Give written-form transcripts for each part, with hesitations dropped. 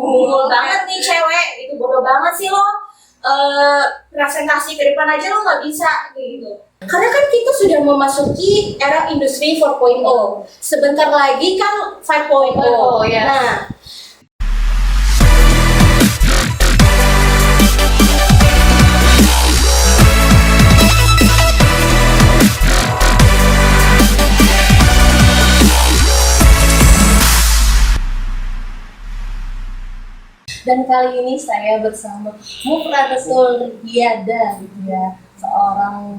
unggul banget nih cewek, itu bodoh banget sih lo. Presentasi ke depan aja lo nggak bisa gitu. Karena kan kita sudah memasuki era industri 4.0. Sebentar lagi kan 5.0. Yes. Nah, dan kali ini saya bersama Mupratatul Diada, ya, seorang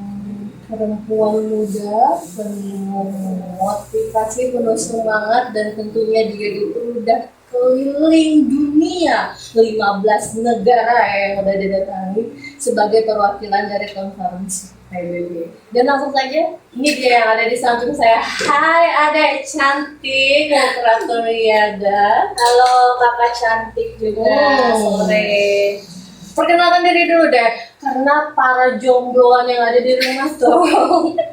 perempuan muda penuh motivasi, penuh semangat, dan tentunya dia itu udah keliling dunia 15 negara yang udah didatangi sebagai perwakilan dari konferensi PBB. Dan langsung saja, ini dia yang ada di samping saya. Hai adek cantik Mupratatul Diada. halo kakak cantik juga, sore. Perkenalkan diri dulu deh, karena para jombloan yang ada di rumah tuh,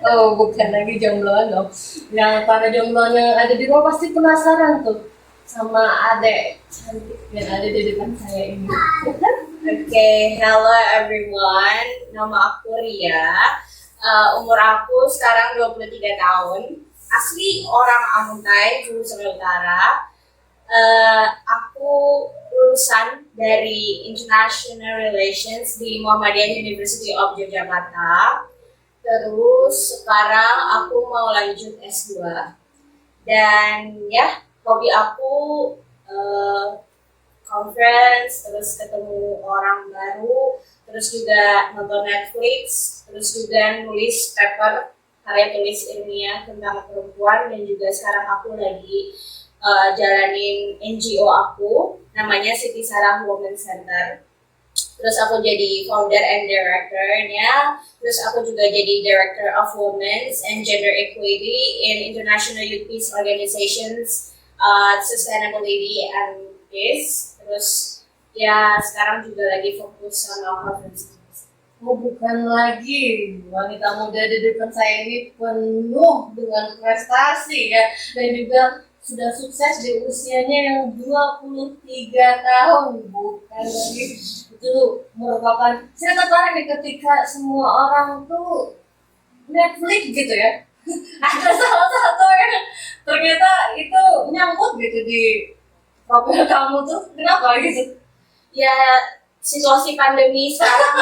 oh bukan lagi jombloan dong, yang para jombloan yang ada di rumah pasti penasaran tuh sama adek cantik yang ada di depan saya ini. Oke, hello everyone. Nama aku Ria. Umur aku sekarang 23 tahun. Asli orang Amuntai, Hulu Sungai Utara. Aku lulusan dari International Relations di Muhammadiyah University of Yogyakarta. Terus sekarang aku mau lanjut S2. Dan ya, hobi aku conference, terus ketemu orang baru, terus juga nonton Netflix, terus juga nulis paper, karya tulis ilmiah tentang perempuan, dan juga sekarang aku lagi jalanin NGO aku, namanya Siti Sarah Women Center. Terus aku jadi founder and director-nya, terus aku juga jadi Director of Women's and Gender Equality in International Youth Peace Organizations, Sustainability and Peace. Terus ya sekarang juga lagi fokus sama conference. Oh, bukan lagi wanita muda di depan saya ini penuh dengan prestasi ya, dan juga sudah sukses di usianya yang 23 tahun, bukan lagi. Itu merupakan, saya tertarik nih ketika semua orang tuh Netflix gitu ya. Ada salah satu yang ternyata itu nyangkut gitu di profil kamu tuh, kenapa gitu? Ya situasi pandemi sekarang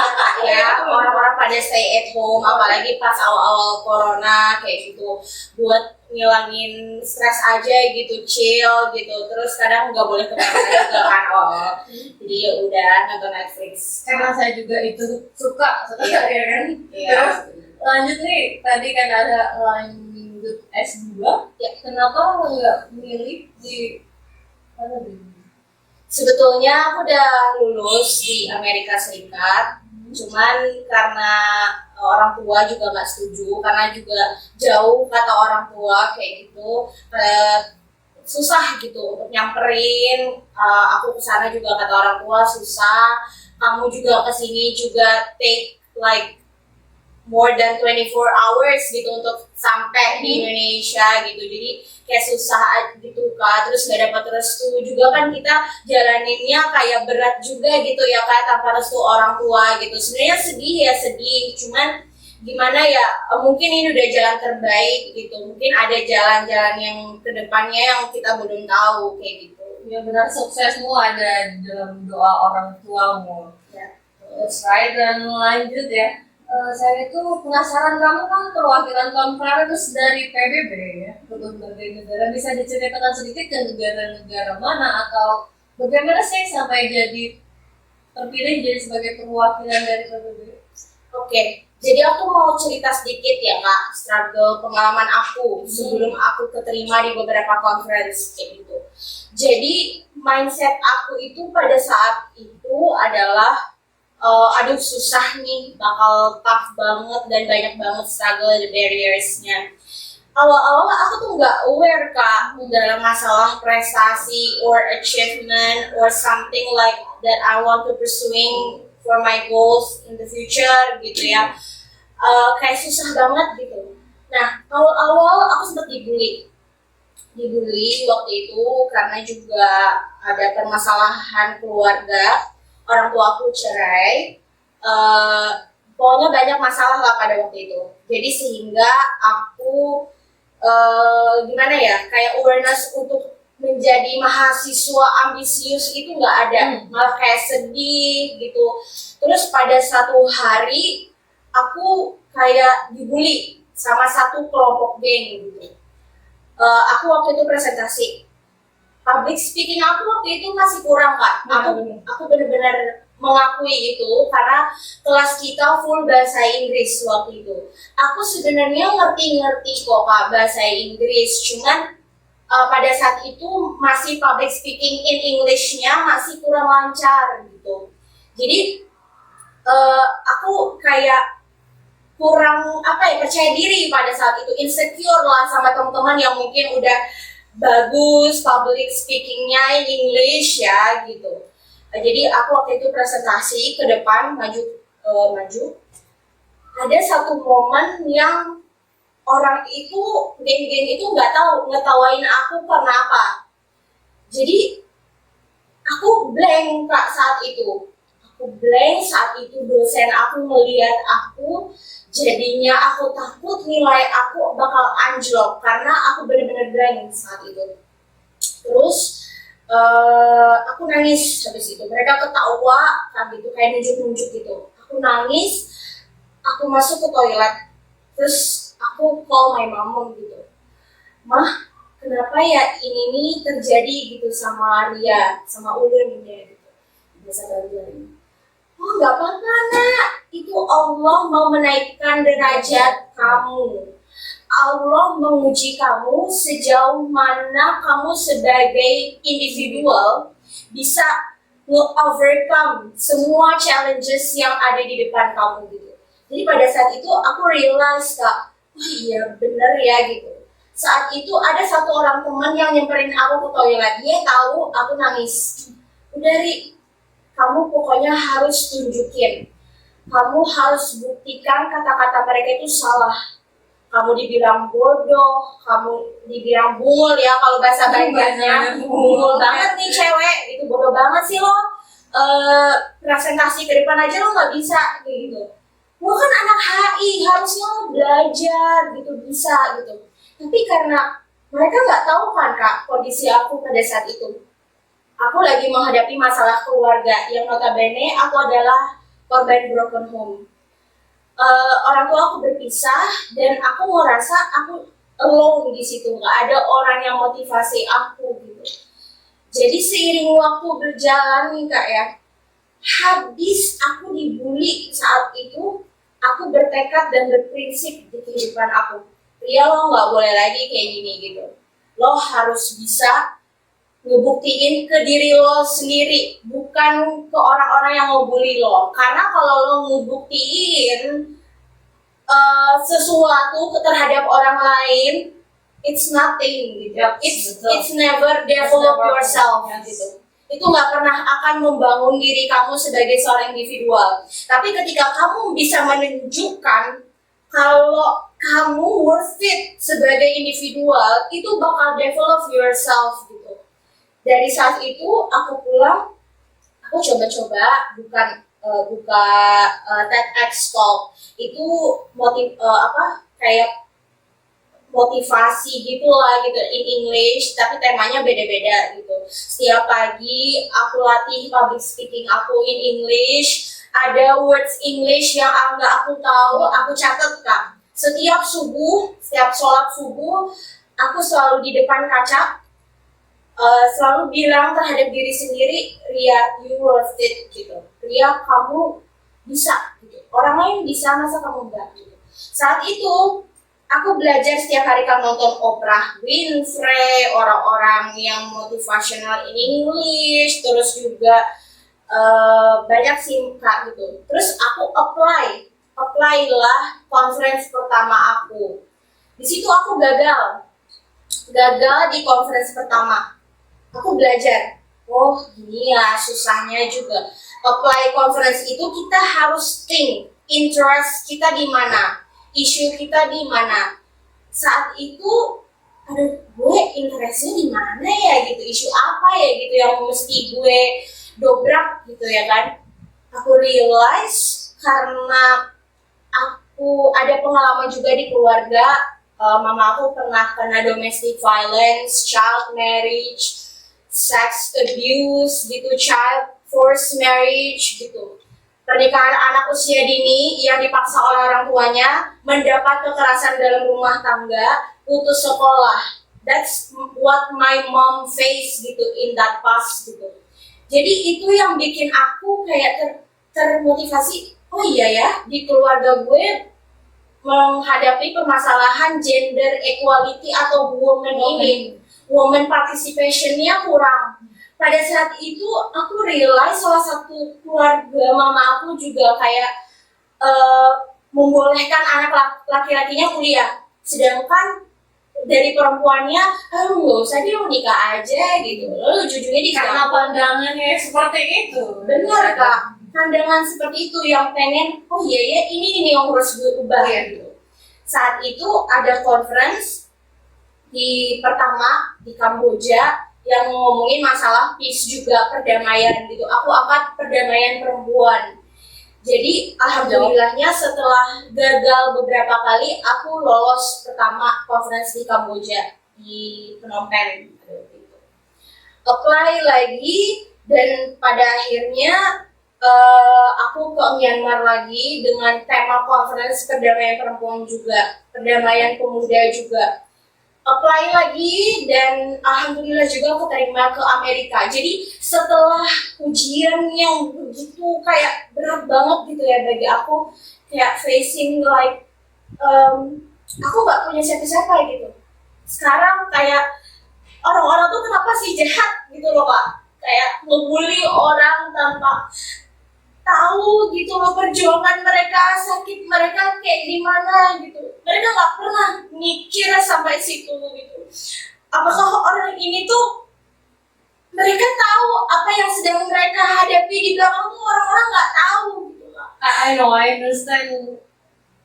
ya, orang-orang pada stay at home, apalagi pas awal-awal corona kayak gitu, buat ngilangin stres aja gitu, chill gitu. Terus kadang nggak boleh kemana-mana juga kan, jadi ya udah nonton Netflix. Karena saya juga itu suka ya kan. Iya. Terus lanjut nih, tadi kan ada lanjut S2 ya, kenapa nggak milih di mana dulu? Sebetulnya aku udah lulus di Amerika Serikat, cuman karena orang tua juga nggak setuju, karena juga jauh kata orang tua kayak gitu, susah gitu untuk nyamperin aku ke sana juga kata orang tua susah, kamu juga kesini juga take like more than 24 hours gitu untuk sampai di Indonesia gitu, jadi kayak susah gitu kan. Terus gak dapat restu juga kan, kita jalaninnya kayak berat juga gitu ya kan, tanpa restu orang tua gitu. Sebenarnya sedih ya sedih, cuman gimana ya, mungkin ini udah jalan terbaik gitu, mungkin ada jalan-jalan yang kedepannya yang kita belum tahu kayak gitu. Ya benar, suksesmu ada dalam doa orang tuamu Ya. Terus dan lanjut ya. Saya itu penasaran, kamu kan perwakilan konferensi dari PBB ya, ke berbagai negara. Bisa diceritakan sedikit ke negara-negara mana, atau bagaimana sih sampai jadi terpilih jadi sebagai perwakilan dari PBB? Oke, jadi aku mau cerita sedikit ya Kak, struggle pengalaman aku sebelum aku keterima di beberapa conference kayak gitu. Jadi mindset aku itu pada saat itu adalah aduh susah nih, bakal tough banget dan banyak banget struggle the barriers-nya. Awal-awal aku tuh nggak aware Kak dalam masalah prestasi or achievement or something like that I want to pursuing for my goals in the future gitu ya. Kayak susah banget gitu. Nah, awal-awal aku sempat dibully dibully waktu itu karena juga ada permasalahan keluarga, orang tua aku cerai. Pokoknya banyak masalah lah pada waktu itu. Jadi sehingga aku gimana ya, kayak awareness untuk menjadi mahasiswa ambisius itu nggak ada, malah kayak sedih gitu. Terus pada satu hari aku kayak dibully sama satu kelompok geng gitu. Aku waktu itu presentasi, public speaking aku waktu itu masih kurang Kak. Aku benar-benar mengakui itu karena kelas kita full bahasa Inggris waktu itu. Aku sebenarnya ngerti kok Kak bahasa Inggris, cuman pada saat itu masih public speaking in English-nya masih kurang lancar gitu. Jadi aku kayak kurang percaya diri pada saat itu, insecure lah sama teman-teman yang mungkin udah bagus public speaking-nya in English ya gitu. Jadi aku waktu itu presentasi ke depan maju. Ada satu momen yang orang itu, geng-geng itu nggak tahu ngetawain aku karena apa. Jadi aku blank Kak saat itu. Aku blank saat itu, dosen aku melihat aku, jadinya aku takut nilai aku bakal anjlok karena aku benar-benar blank saat itu. Terus aku nangis habis itu. Mereka ketawa kan gitu, kayak nunjuk-nunjuk gitu. Aku nangis, aku masuk ke toilet. Terus aku call my mom gitu. Mah, kenapa ya ini nih terjadi gitu sama Ria, sama Ulun ya gitu. Biasa baru. Oh nggak apa-apa nak, itu Allah mau menaikkan derajat kamu. Allah menguji kamu sejauh mana kamu sebagai individual bisa nge-overcome semua challenges yang ada di depan kamu gitu. Jadi pada saat itu aku realize Kak, oh iya bener ya gitu. Saat itu ada satu orang teman yang nyamperin aku ke toilet, dia tahu aku nangis. Udah Ri, kamu pokoknya harus tunjukin, kamu harus buktikan kata-kata mereka itu salah. Kamu dibilang bodoh, kamu dibilang bungul ya kalau bahasa Banjarnya, bungul banget nih cewek, itu bodoh banget sih lo. Presentasi ke depan aja lo nggak bisa kayak gitu. Lo kan anak HI, harusnya lo belajar gitu, bisa gitu. Tapi karena mereka nggak tahu kan Kak kondisi aku pada saat itu. Aku lagi menghadapi masalah keluarga yang notabene aku adalah korban broken home. Orang tua aku berpisah dan aku ngerasa aku alone di situ, nggak ada orang yang motivasi aku gitu. Jadi seiring waktu berjalan nih Kak ya, habis aku dibully saat itu, aku bertekad dan berprinsip di kehidupan aku. Ria, lo nggak boleh lagi kayak gini gitu. Lo harus bisa ngebuktiin ke diri lo sendiri, bukan ke orang-orang yang mau bully lo. Karena kalau lo ngebuktiin sesuatu terhadap orang lain, it's nothing gitu. It's never develop yourself gitu. Itu nggak pernah akan membangun diri kamu sebagai seorang individual. Tapi ketika kamu bisa menunjukkan kalau kamu worth it sebagai individual, itu bakal develop yourself gitu. Dari saat itu aku pulang, aku coba-coba buka TEDx Talk. Itu kayak motivasi gitulah gitu in English, tapi temanya beda-beda gitu. Setiap pagi aku latih public speaking aku in English, ada words English yang nggak aku tahu, aku catat Kak. Setiap sholat subuh, aku selalu di depan kaca, selalu bilang terhadap diri sendiri, Ria, you worth it gitu. Ria, kamu bisa gitu. Orang lain bisa, masa kamu enggak gitu. Saat itu aku belajar setiap hari kan nonton Oprah Winfrey, orang-orang yang motivational in English, terus juga banyak sih Kak gitu. Terus aku apply lah conference pertama aku. Di situ aku gagal di conference pertama. Aku belajar, oh gini ya susahnya juga. Apply conference itu kita harus think, interest kita di mana, isu kita di mana. Saat itu aduh gue interestnya di mana ya gitu, isu apa ya gitu yang mesti gue dobrak gitu ya kan. Aku realize karena aku ada pengalaman juga di keluarga, mama aku pernah kena domestic violence, child marriage, sex abuse gitu, child forced marriage gitu. Pernikahan anak usia dini yang dipaksa oleh orang tuanya, mendapat kekerasan dalam rumah tangga, putus sekolah. That's what my mom faced gitu in that past gitu. Jadi itu yang bikin aku kayak termotivasi, oh iya ya, di keluarga gue menghadapi permasalahan gender equality atau woman ini, woman participation-nya kurang. Pada saat itu aku realize salah satu keluarga mama aku juga kayak membolehkan anak laki-lakinya kuliah, sedangkan dari perempuannya, nggak usah dia menikah aja gitu. Lalu ujung-ujungnya Karena pandangannya seperti itu. Benar kak, pandangan seperti itu yang pengen, oh iya ya ini yang harus gue ubah ya gitu. Saat itu ada conference pertama di Kamboja yang ngomongin masalah peace juga, perdamaian gitu. Aku angkat perdamaian perempuan. Jadi alhamdulillahnya setelah gagal beberapa kali, aku lolos pertama conference di Kamboja di Phnom Penh gitu. Apply lagi dan pada akhirnya aku ke Myanmar lagi dengan tema conference perdamaian perempuan juga, perdamaian pemuda juga. Apply lagi dan alhamdulillah juga keterima ke Amerika. Jadi setelah ujian yang begitu kayak berat banget gitu ya bagi aku, kayak facing like aku nggak punya siapa-siapa gitu. Sekarang kayak orang-orang tuh kenapa sih jahat gitu loh kak, kayak ngebully orang tanpa tahu gitu loh perjuangan mereka, sakit mereka kayak gimana gitu. Mereka nggak pernah mikir sampai situ gitu. Apakah orang ini tuh mereka tahu apa yang sedang mereka hadapi di belakang tuh orang-orang nggak tahu gitu lah. I know, I understand.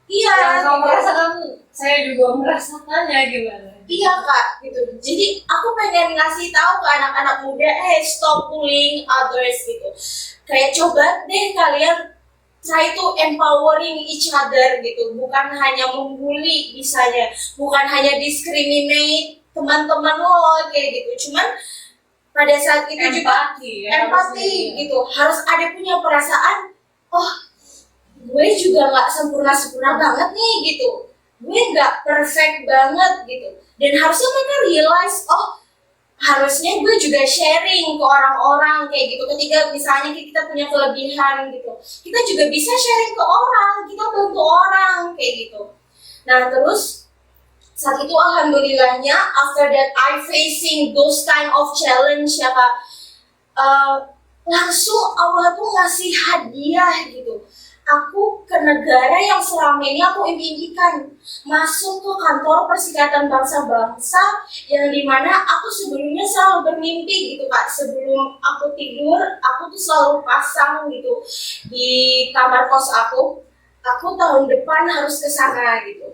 Iya. Yang kamu gitu. merasakan, saya juga merasakannya gimana. Iya kak, gitu. Jadi aku pengen ngasih tahu ke anak-anak muda, stop bullying others gitu. Kayak coba deh kalian try to empowering each other gitu, bukan hanya membuli misalnya, bukan hanya discriminate teman-teman lo kayak gitu. Cuman pada saat itu Empati, juga empati gitu, harus ada punya perasaan, oh gue juga nggak sempurna banget nih gitu, gue nggak perfect banget gitu, dan harusnya mereka realize, oh harusnya gue juga sharing ke orang-orang kayak gitu. Ketika misalnya kita punya kelebihan gitu, kita juga bisa sharing ke orang, kita bantu orang kayak gitu. Nah terus saat itu alhamdulillahnya after that I facing those kind of challenge ya kak, langsung Allah tuh ngasih hadiah gitu. Aku ke negara yang selama ini aku impikan, masuk ke kantor Perserikatan Bangsa-Bangsa yang dimana aku sebelumnya selalu bermimpi gitu kak. Sebelum aku tidur, aku tuh selalu pasang gitu di kamar kos aku tahun depan harus ke sana gitu.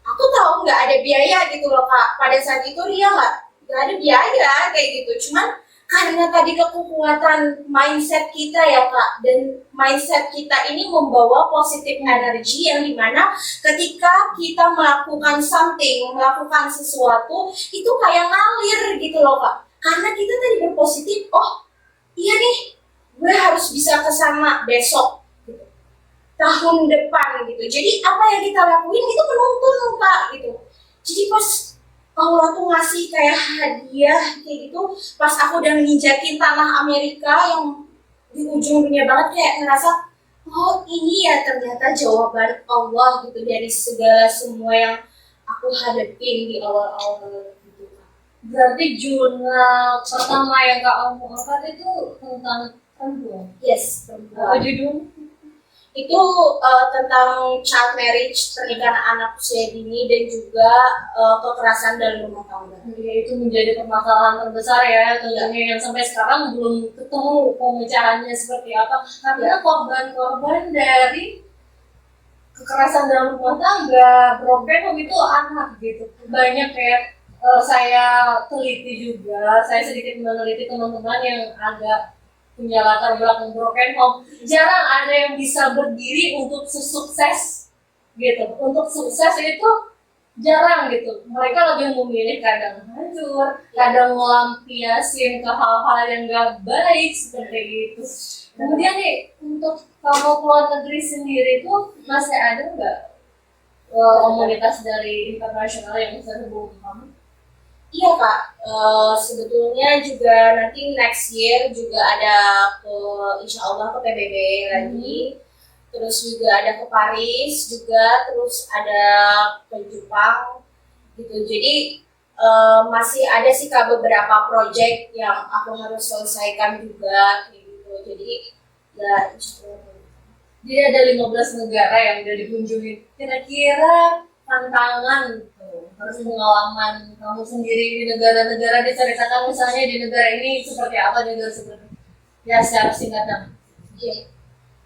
Aku tahu nggak ada biaya gitu loh kak. Pada saat itu Ria nggak ada biaya kayak gitu. Cuman karena tadi kekuatan mindset kita ya kak, dan mindset kita ini membawa positive energy yang dimana ketika kita melakukan something, melakukan sesuatu itu kayak ngalir gitu loh kak. Karena kita tadi berpositif, oh iya nih gue harus bisa kesana besok gitu, tahun depan gitu. Jadi apa yang kita lakuin itu menuntun kak gitu. Jadi pas Allah tuh ngasih kayak hadiah kayak gitu, pas aku udah menginjakin tanah Amerika yang di ujung dunia banget, kayak ngerasa oh ini ya ternyata jawaban Allah gitu dari segala semua yang aku hadapin di awal-awal gitu. Berarti jurnal pertama yang kamu angkat itu tentang perempuan? Yes, Apa judulnya? Itu tentang child marriage, pernikahan anak usia dini, dan juga kekerasan dalam rumah tangga. Ya, itu menjadi permasalahan terbesar ya tentunya yang sampai sekarang belum ketemu pemecahannya seperti apa, karena korban-korban dari kekerasan dalam rumah tangga broken home itu anak gitu, banyak kayak Saya teliti juga, saya sedikit meneliti teman-teman yang agak punya latar belakang broken home. Jarang ada yang bisa berdiri untuk sukses gitu. Untuk sukses itu jarang gitu. Mereka lebih memilih kadang hancur, kadang melampiasin ke hal-hal yang gak baik seperti itu. Kemudian nih, untuk kamu keluar negeri sendiri tuh masih ada nggak komunitas dari internasional yang bisa hubungi kamu? Iya Kak, sebetulnya juga nanti next year juga ada ke insya Allah ke PBB lagi, terus juga ada ke Paris juga, terus ada ke Jepang gitu. Jadi masih ada sih Kak beberapa project yang aku harus selesaikan juga kayak gitu. Jadi ya insya Allah. Jadi ada 15 negara yang udah dikunjungi. Kira-kira tantangan tuh, harus pengalaman kamu sendiri di negara-negara, diceritakan misalnya di negara ini seperti apa, di negara seperti ya secara singkatnya. Iya.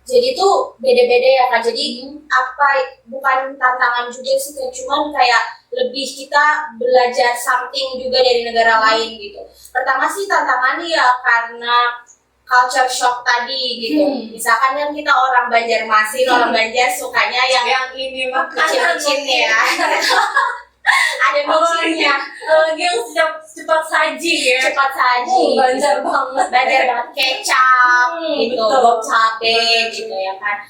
Jadi tuh beda-beda ya Kak. Jadi apa bukan tantangan juga sih Kak, cuman kayak lebih kita belajar something juga dari negara lain gitu. Pertama sih tantangan ya karena culture shock tadi gitu. Misalkan kan kita orang Banjarmasin, orang Banjar sukanya yang ini makanan kecil-kecil ya. Ada micinnya, yang cepat saji ya. cepat saji. Banjar banget. Banjar banget kecap gitu, betul. bawang cabe gitu ya kan.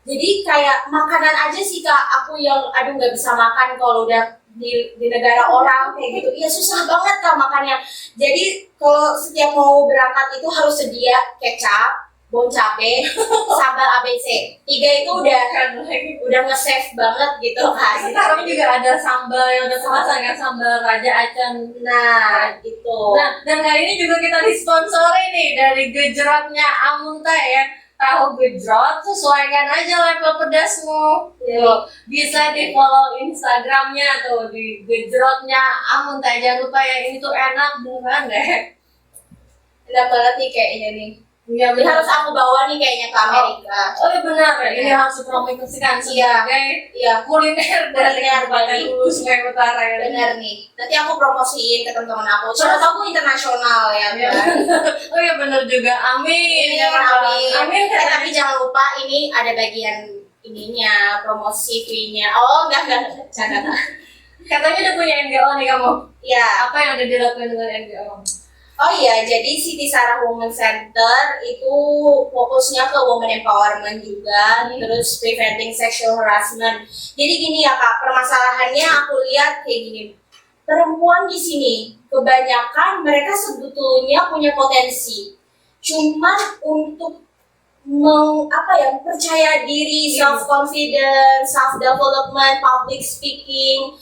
Jadi kayak makanan aja sih Kak, aku yang aduh nggak bisa makan kalau udah di negara orang kayak gitu. Iya susah banget Kak makannya. Jadi kalau setiap mau berangkat itu harus sedia kecap, bawang cabe, sambal ABC. 3 itu udah nge-save banget gitu kan. Sekarang juga ada sambal yang udah kemasan kan, sambal Raja Acan. Nah, itu. Nah, dan kali ini juga kita disponsori nih dari gejrotnya Amunta ya. Tahu gejrot, sesuaikan aja level pedasmu. Tuh, bisa di follow Instagramnya tuh di gejrotnya Amunta. Jangan lupa ya, ini tuh enak beneran deh. Enak banget nih kayaknya nih. Iya, Ini harus aku bawa nih kayaknya ke Amerika. Oh iya benar, ini harus dipromosikan sebagai Iya, kuliner dari Kuliner Kabupaten Bali. Hulu Sungai Utara ya. benar nih. Nanti aku promosiin ke teman-teman aku. Siapa tahu aku internasional ya. Iya. Kan? Oh iya benar juga, amin. Iya, amin. Amin. Tapi jangan lupa ini ada bagian ininya, promosi fee-nya. Oh, enggak, jangan. Katanya udah punya NGO nih kamu. Ya. Apa yang udah dilakukan dengan NGO? Oh iya, jadi Siti Sarah Women Center itu fokusnya ke women empowerment juga, terus preventing sexual harassment. Jadi gini ya Kak, permasalahannya aku lihat kayak gini. Perempuan di sini kebanyakan mereka sebetulnya punya potensi. Cuman untuk percaya diri, self confidence, self development, public speaking,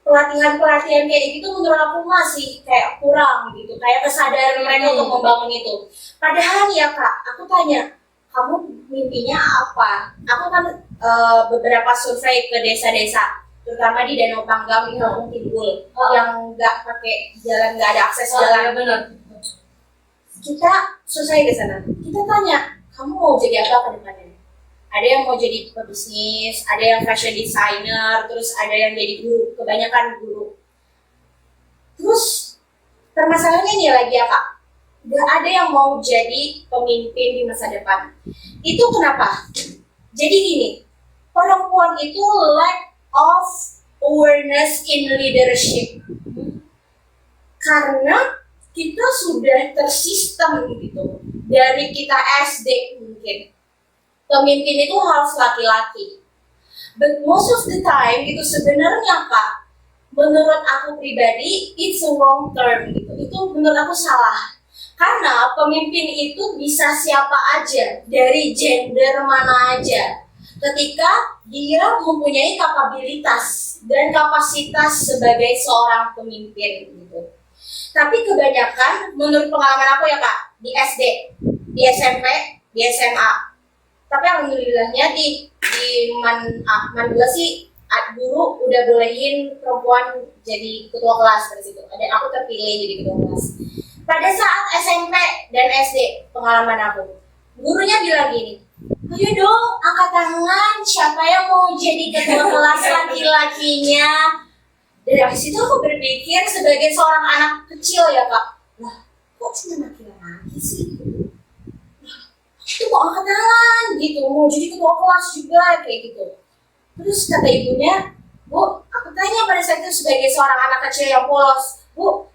pelatihan kayak gitu menurut aku masih kayak kurang gitu, kayak kesadaran mereka untuk membangun itu. Padahal ya Kak, aku tanya, kamu mimpinya apa? Aku kan beberapa survei ke desa-desa, terutama di Danau Panggang di Kampung Timbul, yang nggak pakai jalan, nggak ada akses jalan. Ya benar. Kita survei ke sana, kita tanya, kamu mau jadi apa ke depannya? Ada yang mau jadi pebisnis, ada yang fashion designer, terus ada yang jadi guru, kebanyakan guru. Terus permasalahannya nih lagi ya Kak, gak ada yang mau jadi pemimpin di masa depan. Itu kenapa? Jadi gini, perempuan itu lack of awareness in leadership. Karena kita sudah tersistem gitu, dari kita SD mungkin. Pemimpin itu harus laki-laki. But most of the time itu sebenarnya Kak, menurut aku pribadi it's a wrong term gitu. Itu menurut aku salah. Karena pemimpin itu bisa siapa aja, dari gender mana aja. Ketika dia mempunyai kapabilitas dan kapasitas sebagai seorang pemimpin gitu. Tapi kebanyakan menurut pengalaman aku ya Kak, di SD, di SMP, di SMA. Tapi alhamdulillahnya di Man 2 sih guru udah bolehin perempuan jadi ketua kelas dari situ. Dan aku terpilih jadi ketua kelas. Pada saat SMP dan SD pengalaman aku, gurunya bilang gini, ayo dong angkat tangan siapa yang mau jadi ketua kelas laki-lakinya. Dari situ aku berpikir sebagai seorang anak kecil ya kak, lah kok cuma laki-laki sih? Itu mau kenalan gitu, mau jadi ketua kelas juga kayak gitu. Terus kata ibunya, Bu, aku tanya pada saat itu sebagai seorang anak kecil yang polos, Bu,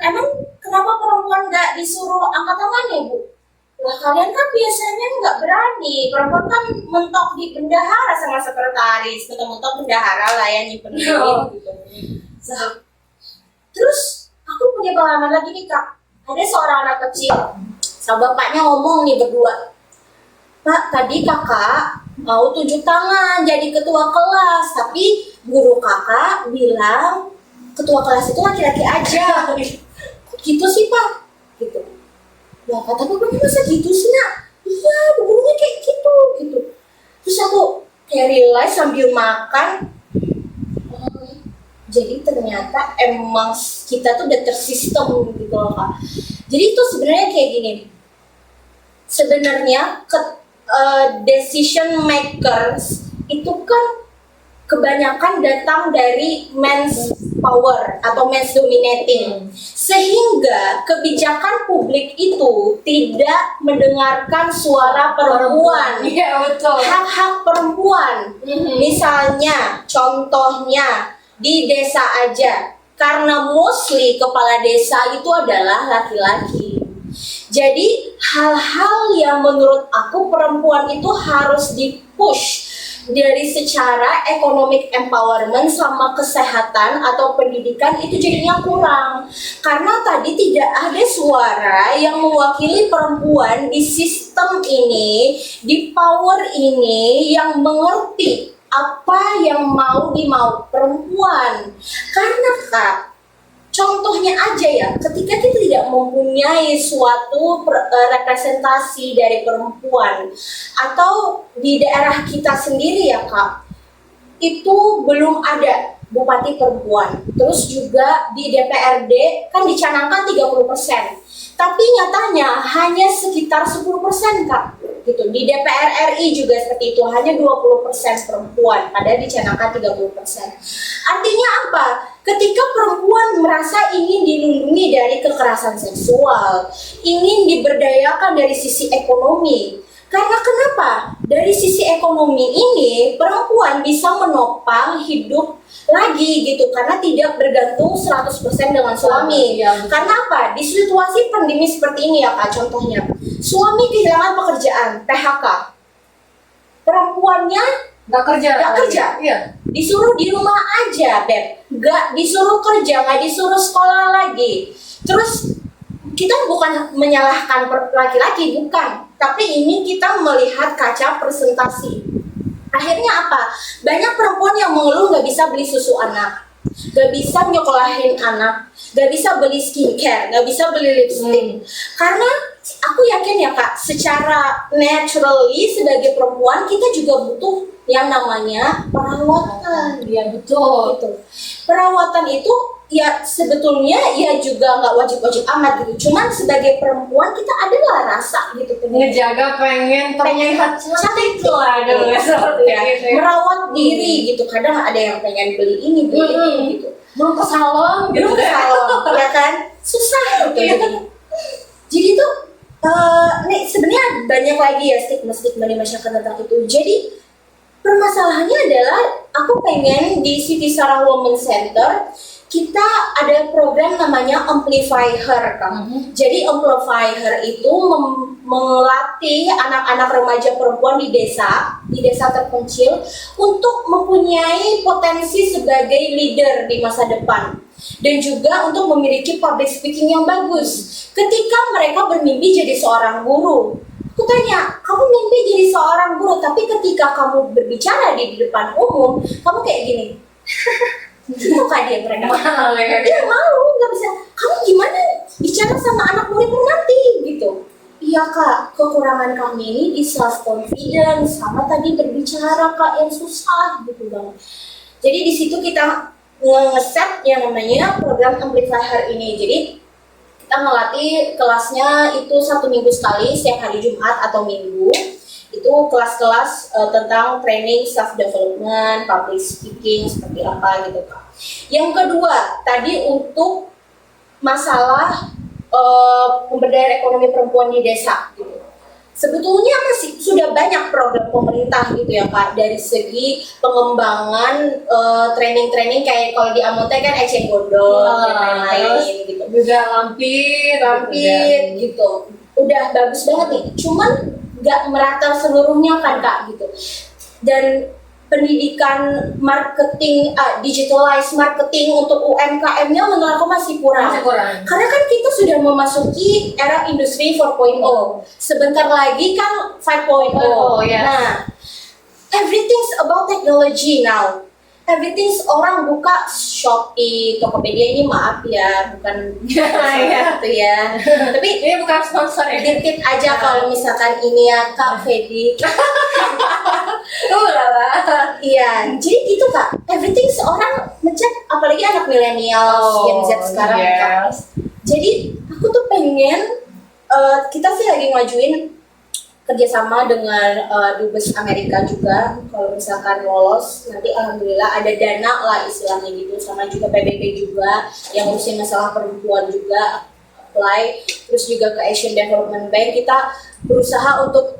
emang kenapa perempuan nggak disuruh angkat tangan ya Bu? Lah kalian kan biasanya nggak berani, perempuan kan mentok di bendahara sama sekretaris, mentok-mentok bendahara lah ya nyimpen duit gitu. Terus aku punya pengalaman lagi nih kak, ada seorang anak kecil, sama bapaknya ngomong nih berdua, Pak, tadi kakak mau tunjuk tangan jadi ketua kelas, tapi guru kakak bilang ketua kelas itu laki-laki aja. Kok gitu sih Pak? Gitu. Ya kata bapaknya masa gitu sih nak? Iya, gurunya kayak gitu, gitu. Terus aku kayak realize sambil makan, jadi ternyata emang kita tuh udah tersistem gitu loh kak. Jadi itu sebenarnya kayak gini. Sebenarnya decision makers itu kan kebanyakan datang dari men's power atau men's dominating, sehingga kebijakan publik itu tidak mendengarkan suara perempuan. Iya betul. Hak-hak perempuan. Misalnya, contohnya di desa aja, karena mostly kepala desa itu adalah laki-laki. Jadi hal-hal yang menurut aku perempuan itu harus dipush dari secara economic empowerment sama kesehatan atau pendidikan itu jadinya kurang. Karena tadi tidak ada suara yang mewakili perempuan di sistem ini, di power ini yang mengerti apa yang mau dimau perempuan. Karena Kak, contohnya aja ya, ketika kita tidak mempunyai suatu representasi dari perempuan atau di daerah kita sendiri ya Kak, itu belum ada bupati perempuan. Terus juga di DPRD kan dicanangkan 30%, tapi nyatanya hanya sekitar 10% Kak. Gitu. Di DPR RI juga seperti itu, hanya 20% perempuan, padahal dicanangkan 30%. Artinya apa? Ketika perempuan merasa ingin dilindungi dari kekerasan seksual, ingin diberdayakan dari sisi ekonomi. Karena kenapa? Dari sisi ekonomi ini, perempuan bisa menopang hidup lagi gitu, karena tidak bergantung 100% dengan suami. Karena apa? Di situasi pandemi seperti ini ya Kak, contohnya. Suami kehilangan pekerjaan, PHK. Perempuannya Gak kerja. Iya. Disuruh di rumah aja, Beb. Gak disuruh kerja, gak disuruh sekolah lagi. Terus kita bukan menyalahkan laki-laki, bukan. Tapi ini kita melihat kaca presentasi. Akhirnya apa? Banyak perempuan yang mengeluh gak bisa beli susu anak, gak bisa nyokolahin anak, gak bisa beli skincare, gak bisa beli lipstick. Karena aku yakin ya Kak, secara naturally sebagai perempuan kita juga butuh yang namanya perawatan. Iya betul. Gitu. Perawatan itu ya sebetulnya ya juga nggak wajib-wajib amat gitu. Cuman sebagai perempuan kita adalah rasa gitu, Ngejaga pengen terlihat cantik lah dulu ya. Merawat diri gitu. Kadang ada yang pengen beli ini, beli itu gitu. Belum ke salon gitu. Belum ke salon, ya kan? Susah gitu. Jadi tuh nih sebenarnya banyak lagi ya stigma-stigma di masyarakat tentang itu. Jadi permasalahannya adalah aku pengen di Siti Sarah Women Center kita ada program namanya Amplify Her kan. Jadi Amplify Her itu melatih anak-anak remaja perempuan di desa terpencil untuk mempunyai potensi sebagai leader di masa depan. Dan juga untuk memiliki public speaking yang bagus. Ketika mereka bermimpi jadi seorang guru, aku tanya, kamu mimpi jadi seorang guru, tapi ketika kamu berbicara di depan umum, kamu kayak gini. Gitu kan dia mereka. Dia malu, nggak bisa. Kamu gimana bicara sama anak muridmu nanti gitu? Iya Kak, kekurangan kami ini di self confidence sama tadi berbicara Kak yang susah gitu banget. Jadi di situ kita nge-set yang namanya program Amplify Her ini. Jadi kita ngelatih kelasnya itu 1 minggu sekali, setiap hari Jumat atau Minggu. Itu kelas-kelas tentang training self development, public speaking seperti apa gitu Kak. Yang kedua, tadi untuk masalah pemberdayaan ekonomi perempuan di desa gitu. Sebetulnya masih sudah banyak program pemerintah gitu ya Kak, dari segi pengembangan training-training kayak kalau di Amonte kan eceng gondok dan lain-lain gitu. Juga lampir gitu. Udah bagus banget nih. Cuman nggak merata seluruhnya kan Kak gitu. Dan pendidikan marketing, digitalized marketing untuk UMKM-nya menurut aku masih kurang. Karena kan kita sudah memasuki era industri 4.0. Sebentar lagi kan 5.0. Yes. Nah, everything's about technology now. Everything's orang buka Shopee, Tokopedia ini maaf ya, bukan gitu ya. Tapi ini bukan sponsor ya. titip aja kalau misalkan ini ya Kak Fedi. Iya, jadi gitu Kak. Everything seorang ngecek, apalagi anak milenial, Gen Z sekarang Kak. Jadi aku tuh pengen kita sih lagi ngajuin kerjasama dengan Dubes Amerika juga. Kalau misalkan lolos, nanti alhamdulillah ada dana lah istilahnya gitu, sama juga PBB juga yang ngurusin masalah perempuan juga apply. Terus juga ke Asian Development Bank kita berusaha untuk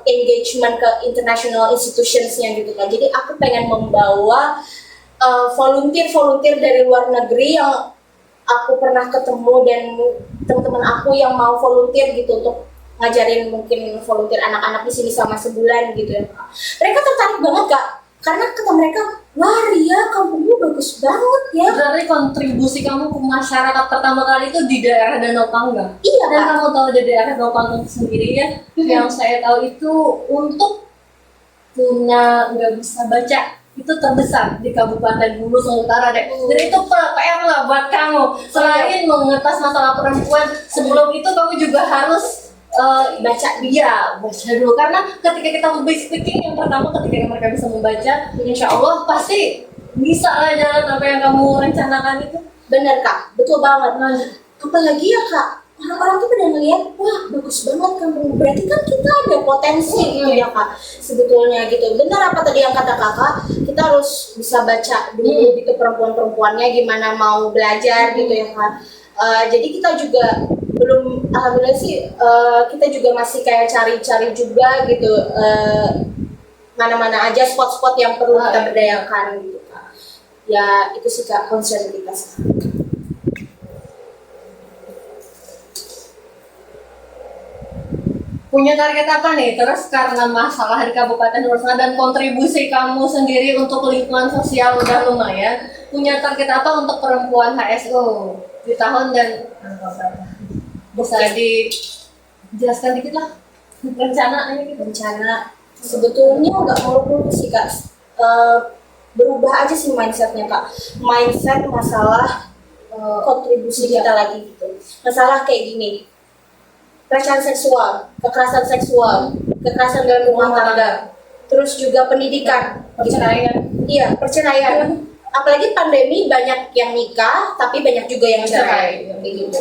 engagement ke international institutions-nya gitu kan. Jadi aku pengen membawa volunteer dari luar negeri yang aku pernah ketemu dan teman-teman aku yang mau volunteer gitu untuk ngajarin, mungkin volunteer anak-anak di sini selama sebulan gitu ya Kak. Mereka tertarik banget Kak, karena kata mereka, wah Ria kampungmu bagus banget ya. Berarti kontribusi kamu ke masyarakat pertama kali itu di daerah Danau Panggang. Iya Dan Kak. kamu tahu di daerah Danau Panggang sendiri ya, yang saya tahu itu untuk tuna nggak bisa baca itu terbesar di Kabupaten Hulu Sungai Utara deh. Jadi itu PR lah buat kamu. Selain mengetas masalah perempuan, sebelum itu kamu juga harus baca dulu, karena ketika kita public speaking yang pertama ketika mereka bisa membaca, insya Allah pasti bisa lah jalan apa yang kamu rencanakan itu. Bener Kak, betul banget. Apalagi ya Kak, orang-orang tuh pada ngeliat, wah bagus banget kampung, berarti kan kita ada potensi gitu ya Kak, sebetulnya gitu. Benar apa tadi yang kata Kakak, kita harus bisa baca dulu gitu perempuan-perempuannya gimana mau belajar gitu ya Kak. Jadi kita juga belum, alhamdulillah sih kita juga masih kayak cari-cari juga gitu mana-mana aja spot-spot yang perlu kita berdayakan gitu Kak. Ya itu sih Kak concern kita sekarang. Punya target apa nih? Terus karena masalah di Kabupaten Nusa dan kontribusi kamu sendiri untuk lingkungan sosial udah lumayan, punya target apa untuk perempuan HSU di tahun dan bisa dijelaskan dikit lah rencananya gitu. Rencana sebetulnya nggak muluk-muluk sih Kak, berubah aja sih mindsetnya Kak. Mindset masalah kontribusi kita lagi gitu. Masalah kayak gini, pelecehan seksual, kekerasan dalam rumah tangga, terus juga pendidikan, Perceraian. Iya, perceraian. Apalagi pandemi banyak yang nikah, tapi banyak juga yang cerai. Gitu.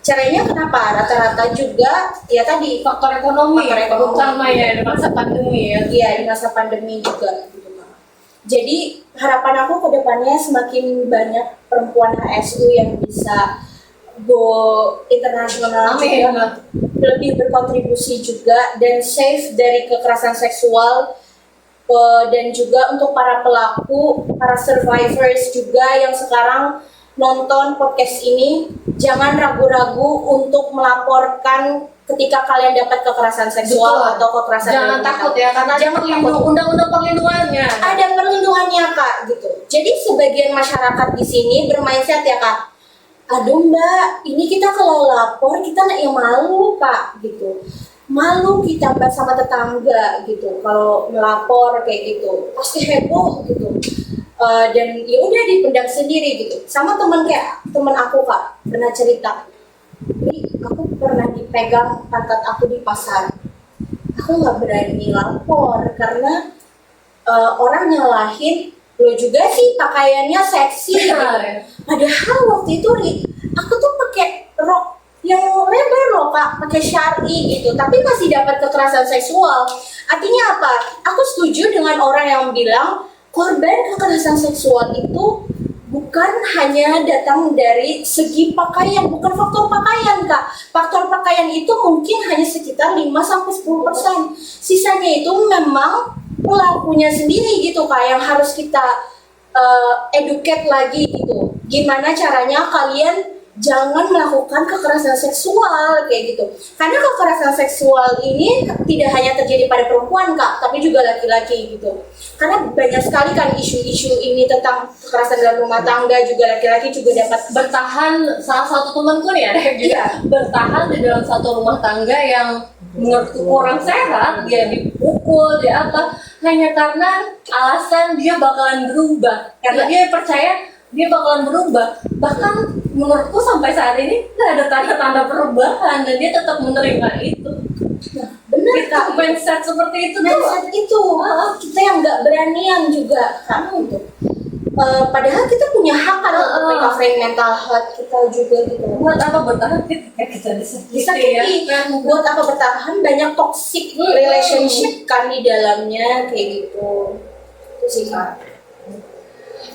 Cerainya kenapa? Rata-rata juga ya tadi Faktor ekonomi, Faktor ekonomi. utama ya di masa pandemi ya. Iya, di masa pandemi juga gitu Kak. Jadi harapan aku ke depannya semakin banyak perempuan HSU yang bisa go internasional juga, lebih berkontribusi juga dan safe dari kekerasan seksual, dan juga untuk para pelaku, para survivors juga yang sekarang nonton podcast ini, jangan ragu-ragu untuk melaporkan ketika kalian dapat kekerasan seksual. Betul. Atau kekerasan Jangan takut ya, karena jangan takut. undang-undang perlindungannya. Ada perlindungannya Kak gitu. Jadi sebagian masyarakat di sini bermindset ya Kak, aduh Mbak, ini kita kalau lapor kita yang malu Kak gitu. Malu kita sama tetangga gitu kalau melapor kayak gitu, pasti heboh gitu. Dan ya udah dipendam sendiri gitu. Sama teman aku Kak pernah cerita, ini aku pernah dipegang pantat aku di pasar, aku nggak berani lapor karena orang nyalahin, lo juga sih pakaiannya seksi gitu. Padahal waktu itu aku tuh pakai rok yang lebar loh Kak, pakai syari gitu, tapi masih dapat kekerasan seksual. Artinya apa? Aku setuju dengan orang yang bilang korban kekerasan seksual itu bukan hanya datang dari segi pakaian, bukan faktor pakaian Kak. Faktor pakaian itu mungkin hanya sekitar 5-10%. Sisanya itu memang pelakunya sendiri gitu Kak, yang harus kita educate lagi gitu. Gimana caranya kalian jangan melakukan kekerasan seksual kayak gitu. Karena kekerasan seksual ini tidak hanya terjadi pada perempuan Kak, tapi juga laki-laki gitu. Karena banyak sekali kan isu-isu ini tentang kekerasan dalam rumah tangga, juga laki-laki juga dapat Bertahan, salah satu temanku nih ada yang juga bertahan di dalam satu rumah tangga yang menurutku kurang sehat, dia dipukul, dia apa, hanya karena alasan dia bakalan berubah, karena dia percaya dia bakalan berubah. Bahkan menurutku sampai saat ini nggak ada tanda-tanda perubahan dan dia tetap menerima itu. benar Kita Kak. mindset seperti itu tuh Mindset itu kita yang nggak beranian juga kan untuk padahal kita punya hak kan untuk recovering mental health kita juga gitu. buat apa bertahan ketika kita disakiti ya. Buat apa bertahan, banyak toxic relationship kan di dalamnya kayak gitu. Itu sih Kak.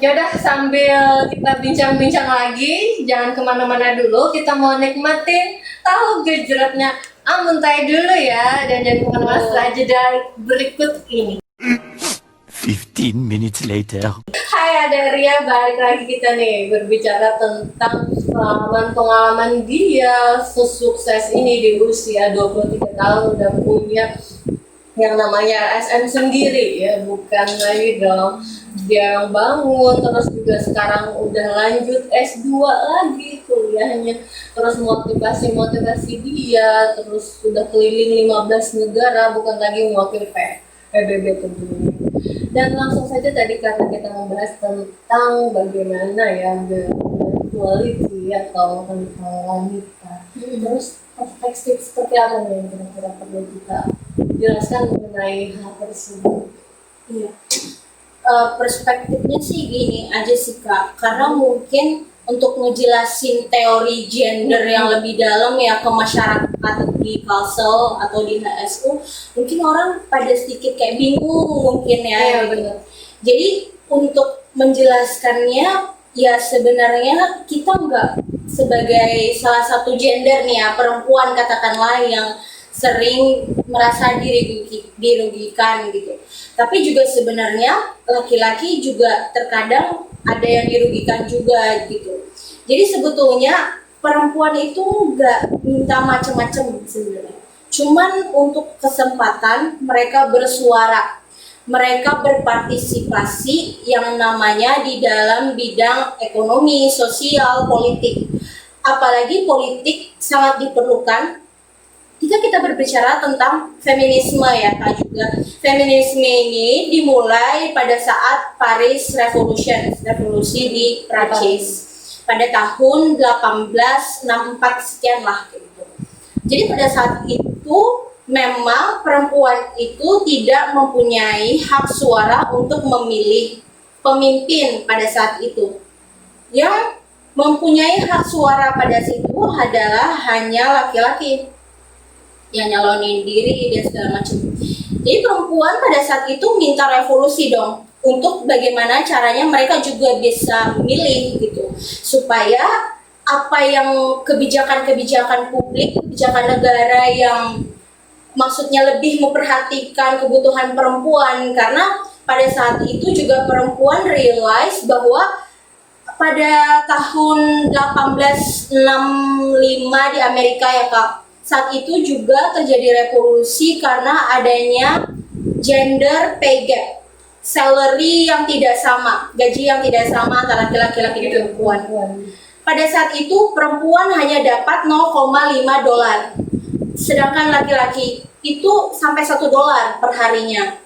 Ya udah, sambil kita bincang-bincang lagi, jangan kemana-mana dulu, kita mau nikmatin tahu gejrotnya Amuntai dulu ya, dan jangan kemana-mana setelah jeda berikut ini. 15 minutes later. Hai, ada Ria, balik lagi kita nih berbicara tentang pengalaman dia sesukses ini di usia 23 tahun udah punya yang namanya SM sendiri ya, bukan lagi dong dia yang bangun, terus juga sekarang udah lanjut S2 lagi kuliahnya, terus motivasi dia, terus udah keliling 15 negara, bukan lagi mewakili PBB tentunya. Dan langsung saja tadi karena kita membahas tentang bagaimana ya equality atau tentang wanita, terus perspektif seperti apa nih yang kira-kira perlu kita jelaskan mengenai hal tersebut? Iya. Perspektifnya sih gini aja sih Kak, karena mungkin untuk ngejelasin teori gender yang lebih dalam ya ke masyarakat di Kalsel atau di HSU, mungkin orang pada sedikit kayak bingung mungkin ya. Benar. Jadi untuk menjelaskannya ya sebenarnya kita nggak sebagai salah satu gender nih ya, perempuan katakanlah yang sering merasa dirugikan gitu. Tapi juga sebenarnya laki-laki juga terkadang ada yang dirugikan juga gitu. Jadi sebetulnya perempuan itu nggak minta macam-macam sebenarnya. Cuman untuk kesempatan mereka bersuara, mereka berpartisipasi yang namanya di dalam bidang ekonomi, sosial, politik. Apalagi politik sangat diperlukan jika kita berbicara tentang feminisme ya Kak juga. Feminisme ini dimulai pada saat Paris Revolution, revolusi di Prancis pada tahun 1864 sekian lah gitu. Jadi pada saat itu memang perempuan itu tidak mempunyai hak suara untuk memilih pemimpin pada saat itu. Yang mempunyai hak suara pada situ adalah hanya laki-laki yang nyalonin diri dan segala macam. Jadi perempuan pada saat itu minta revolusi dong, untuk bagaimana caranya mereka juga bisa milih gitu, supaya apa yang kebijakan-kebijakan publik, kebijakan negara yang maksudnya lebih memperhatikan kebutuhan perempuan, karena pada saat itu juga perempuan realize bahwa pada tahun 1865 di Amerika ya Kak, saat itu juga terjadi revolusi karena adanya gender pay gap, salary yang tidak sama, gaji yang tidak sama antara laki-laki dan perempuan. Pada saat itu perempuan hanya dapat 0,5 dolar, sedangkan laki-laki itu sampai 1 dolar per harinya.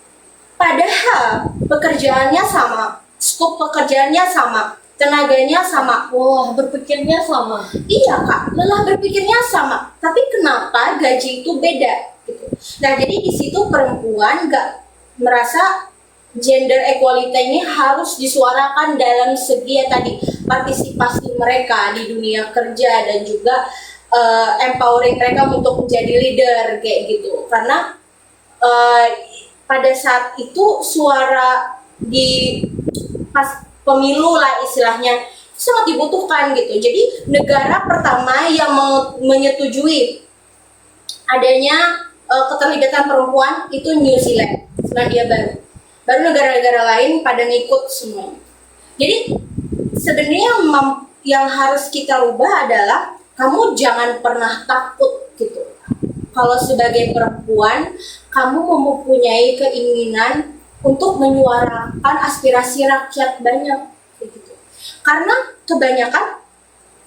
Padahal pekerjaannya sama, skop pekerjaannya sama, tenaganya sama. Wah, berpikirnya sama. Iya Kak, lelah berpikirnya sama, tapi kenapa gaji itu beda gitu. Nah jadi di situ perempuan nggak merasa gender equality ini harus disuarakan dalam segi ya tadi partisipasi mereka di dunia kerja dan juga empowering mereka untuk menjadi leader kayak gitu. Karena pada saat itu suara di pas pemilu lah istilahnya, sangat dibutuhkan gitu. Jadi negara pertama yang menyetujui adanya keterlibatan perempuan itu New Zealand, Selandia Baru. Baru negara-negara lain pada ngikut semua. Jadi sebenarnya yang harus kita rubah adalah kamu jangan pernah takut gitu. Kalau sebagai perempuan, kamu mempunyai keinginan untuk menyuarakan aspirasi rakyat banyak gitu. Karena kebanyakan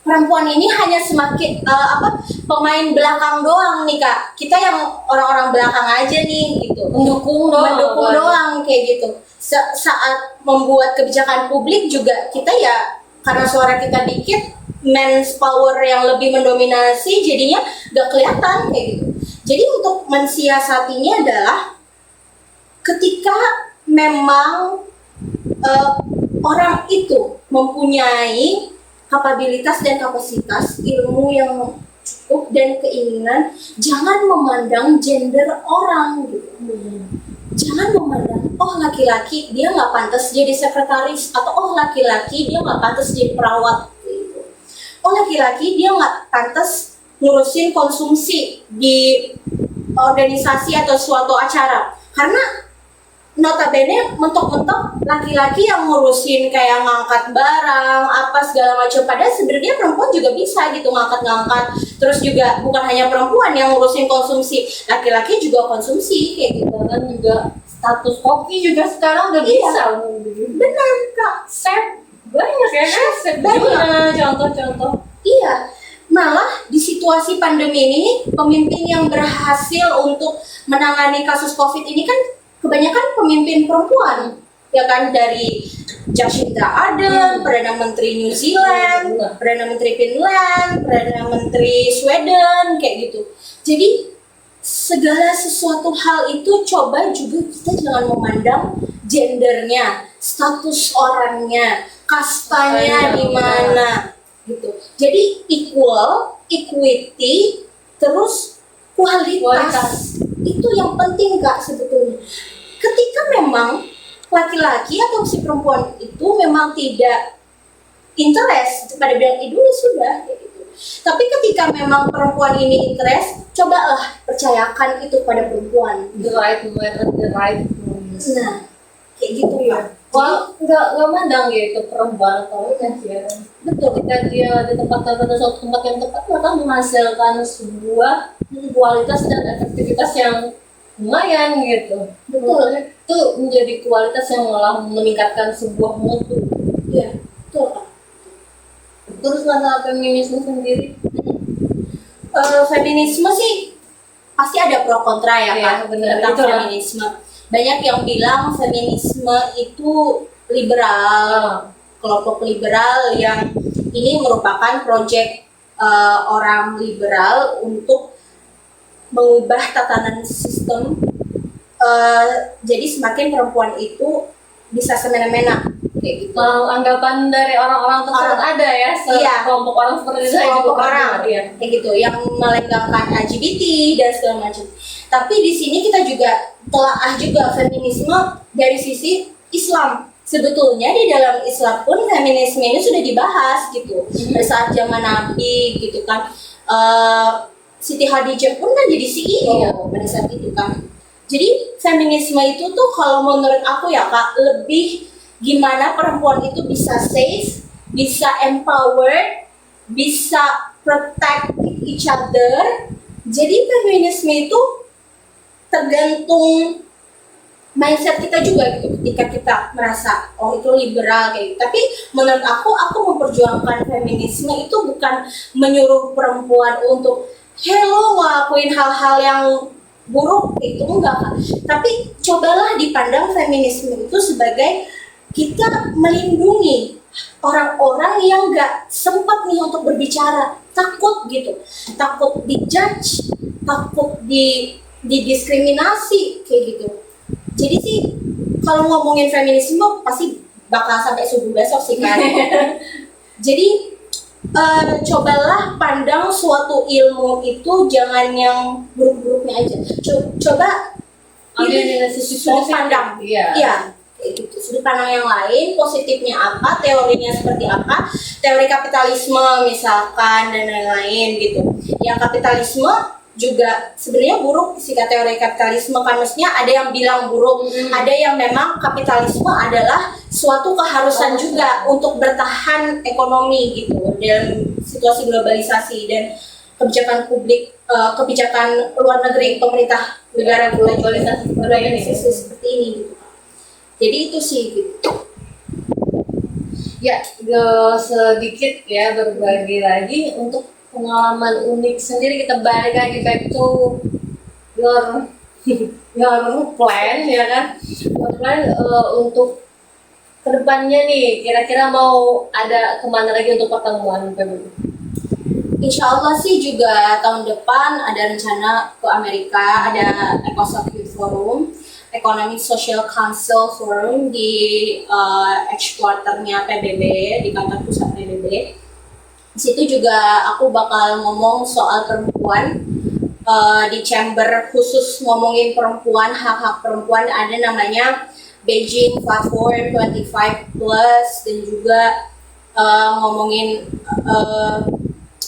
perempuan ini hanya semakin pemain belakang doang nih Kak. Kita yang orang-orang belakang aja nih gitu. Mendukung Doang kayak gitu. Saat membuat kebijakan publik juga kita ya karena suara kita dikit, men's power yang lebih mendominasi jadinya gak kelihatan kayak gitu. Jadi untuk mensiasatinya adalah ketika memang orang itu mempunyai kapabilitas dan kapasitas, ilmu yang cukup dan keinginan, jangan memandang gender orang gitu. Jangan memandang, oh laki-laki dia nggak pantas jadi sekretaris, atau oh laki-laki dia nggak pantas jadi perawat gitu. Oh laki-laki dia nggak pantas ngurusin konsumsi di organisasi atau suatu acara. Karena notabene mentok-mentok laki-laki yang ngurusin kayak ngangkat barang apa segala macam, padahal sebenarnya perempuan juga bisa gitu ngangkat-ngangkat. Terus juga bukan hanya perempuan yang ngurusin konsumsi, laki-laki juga konsumsi kayak gitu kan. Juga status kopi juga sekarang udah bisa. Benar Kak, Chef banyak ya kan, chef banyak contoh-contoh. Iya, malah di situasi pandemi ini pemimpin yang berhasil untuk menangani kasus COVID ini kan kebanyakan pemimpin perempuan, ya kan, dari Jacinda Ardern, Perdana Menteri New Zealand, Perdana Menteri Finland, Perdana Menteri Sweden, kayak gitu. Jadi segala sesuatu hal itu coba juga kita jangan memandang gendernya, status orangnya, kastanya di mana, gitu. Jadi equal, equity, terus kualitas. Itu yang penting Kak sebetulnya. Ketika memang laki-laki atau si perempuan itu memang tidak interest pada bidang itu sudah kayak gitu. Tapi ketika memang perempuan ini interest, cobalah percayakan itu pada perempuan. The right woman and the right voice. Nah, kayak gitu ya. Wah, nggak mandang ya itu perempuan atau kan ya. Betul. Ketika dia ditempatkan pada suatu tempat yang tepat, maka menghasilkan sebuah kualitas dan efektivitas yang lumayan gitu. Betul. Itu menjadi kualitas yang malah meningkatkan sebuah mutu. Iya, betul. Terus masalah feminisme sendiri, feminisme sih pasti ada pro kontra ya iya, kan benar. tentang Itu feminisme. Banyak yang bilang feminisme itu liberal, kelompok liberal yang ini merupakan proyek orang liberal untuk mengubah tatanan sistem, jadi semakin perempuan itu bisa semena-mena kayak gitu. Anggapan dari orang-orang tersebut ada ya, kelompok orang seperti itu Kelompok orang ya. kayak gitu yang melenggangkan LGBT dan segala macam. Tapi di sini kita juga telaah juga feminisme dari sisi Islam. Sebetulnya di dalam Islam pun feminisme ini sudah dibahas gitu. Pada saat zaman Nabi gitu kan, Siti Khadijah pun kan jadi CEO pada saat itu kan. Jadi feminisme itu tuh kalau menurut aku ya Kak, lebih gimana perempuan itu bisa safe, bisa empowered, bisa protect each other. Jadi feminisme itu tergantung mindset kita juga gitu. Ketika kita merasa oh itu liberal kayak gitu. Tapi menurut aku memperjuangkan feminisme itu bukan menyuruh perempuan untuk hello ngelakuin hal-hal yang buruk, itu enggak kan. Tapi cobalah dipandang feminisme itu sebagai kita melindungi orang-orang yang nggak sempat nih untuk berbicara, takut gitu, takut dijudge, takut didiskriminasi kayak gitu. Jadi sih kalau ngomongin feminisme pasti bakal sampai subuh besok sih kan. Jadi cobalah pandang suatu ilmu itu jangan yang buruk-buruknya aja. Coba ambil dari sisi sudut pandang. Iya. Iya, kayak gitu. Sudut pandang yang lain, positifnya apa, teorinya seperti apa, teori kapitalisme misalkan dan lain-lain gitu. Yang kapitalisme juga sebenarnya buruk sih teori kapitalisme kan, maksudnya ada yang bilang buruk, ada yang memang kapitalisme adalah suatu keharusan juga untuk bertahan ekonomi gitu dalam situasi globalisasi dan kebijakan publik, kebijakan luar negeri pemerintah negara globalisasi seperti ini gitu. Jadi itu sih gitu. Ya, sedikit ya berbagi lagi untuk pengalaman unik sendiri, kita balik lagi back to your your plan ya kan, your plan untuk kedepannya nih, kira-kira mau ada kemana lagi untuk pertemuan PBB? Insya Allah sih juga tahun depan ada rencana ke Amerika, ada ECOSOC Youth Forum, Economic Social Council Forum di headquarternya PBB, di kantor pusat PBB. Di situ juga aku bakal ngomong soal perempuan, di chamber khusus ngomongin perempuan, hak-hak perempuan, ada namanya Beijing Platform 25 Plus, dan juga ngomongin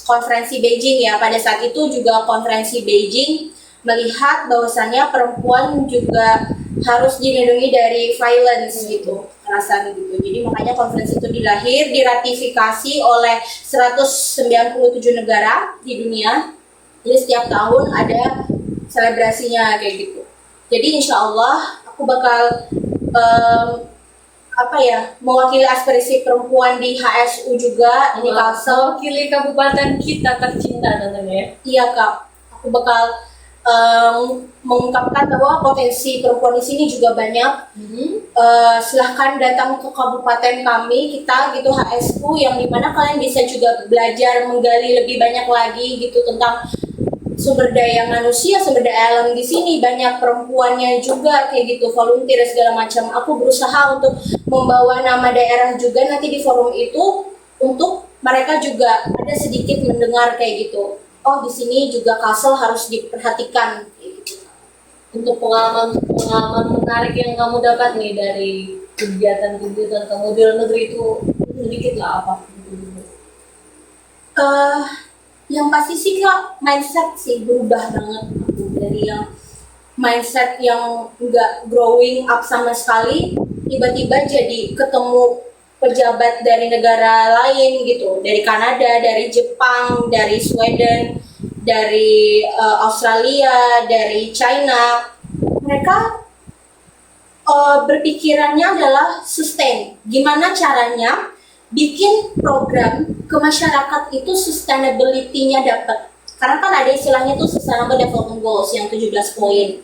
konferensi Beijing ya. Pada saat itu juga konferensi Beijing melihat bahwasannya perempuan juga harus dilindungi dari violence gitu, kekerasan gitu. Jadi makanya konferensi itu diratifikasi oleh 197 negara di dunia. Jadi setiap tahun ada selebrasinya kayak gitu. Jadi insya Allah aku bakal mewakili aspirasi perempuan di HSU juga, di Kalsel. Mewakili kabupaten kita tercinta tentunya. Iya Kak, aku bakal mengungkapkan bahwa potensi perempuan di sini juga banyak. Silahkan datang ke kabupaten kami, kita gitu HSU, yang dimana kalian bisa juga belajar menggali lebih banyak lagi gitu tentang sumber daya manusia, sumber daya alam di sini. Banyak perempuannya juga kayak gitu, volunteer segala macam. Aku berusaha untuk membawa nama daerah juga nanti di forum itu, untuk mereka juga ada sedikit mendengar kayak gitu. Oh, di sini juga Kalsel harus diperhatikan kayak gitu. Untuk pengalaman menarik yang kamu dapat nih dari kegiatan-kegiatan kamu di luar negeri itu sedikit lah apa? Yang pasti sih Kak, mindset sih berubah banget aku, dari yang mindset yang nggak growing up sama sekali, tiba-tiba jadi ketemu pejabat dari negara lain gitu, dari Kanada, dari Jepang, dari Sweden, dari Australia, dari China. Mereka berpikirannya adalah sustain. Gimana caranya bikin program ke masyarakat itu sustainability-nya dapat. Karena kan ada istilahnya tuh Sustainable Development Goals yang 17 poin.